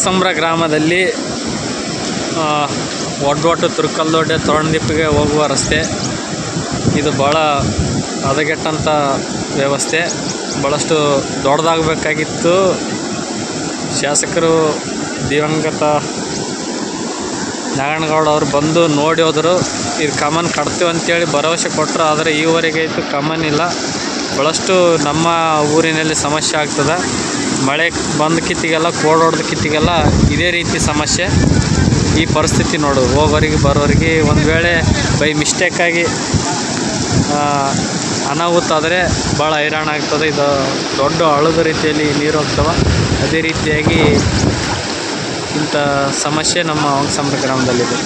ಹೊಂಗಸಂದ್ರ ಗ್ರಾಮದಲ್ಲಿ ಒಡ್ಡೊಟ್ಟು ತುರ್ಕಲ್ದೊಡ್ಡೆ ತೋರಣದಿಪ್ಪಿಗೆ ಹೋಗುವ ರಸ್ತೆ. ಇದು ಭಾಳ ಹದಗೆಟ್ಟಂಥ ವ್ಯವಸ್ಥೆ, ಭಾಳಷ್ಟು ದೊಡ್ಡದಾಗಬೇಕಾಗಿತ್ತು. ಶಾಸಕರು ದಿವಂಗತ ನಾರಾಯಣಗೌಡ ಅವರು ಬಂದು ನೋಡಿ ಹೋದರು. ಇದು ಕಮನ್ ಕಟ್ತೀವಿ ಅಂತೇಳಿ ಭರವಸೆ ಕೊಟ್ಟರು, ಆದರೆ ಈವರೆಗೆ ಇತ್ತು ಕಮನ್ ಇಲ್ಲ. ಭಾಳಷ್ಟು ನಮ್ಮ ಊರಿನಲ್ಲಿ ಸಮಸ್ಯೆ ಆಗ್ತದೆ. ಮಳೆ ಬಂದ ಕಿತ್ತಿಗೆಲ್ಲ ಕೋಡ್ ಹೊಡೆದ ಕಿತ್ತಿಗೆಲ್ಲ ಇದೇ ರೀತಿ ಸಮಸ್ಯೆ. ಈ ಪರಿಸ್ಥಿತಿ ನೋಡು, ಹೋಗೋರಿಗೆ ಬರೋರಿಗೆ ಒಂದು ವೇಳೆ ಬೈ ಮಿಸ್ಟೇಕಾಗಿ ಅನಾಹುತ ಆದರೆ ಭಾಳ ಹೈರಾಣ ಆಗ್ತದೆ. ಇದು ದೊಡ್ಡ ಹಳ್ಳದ ರೀತಿಯಲ್ಲಿ ನೀರು ಹೋಗ್ತವೆ. ಅದೇ ರೀತಿಯಾಗಿ ಇಂಥ ಸಮಸ್ಯೆ ನಮ್ಮ ಹೊಂಗಸಂದ್ರ ಗ್ರಾಮದಲ್ಲಿದೆ.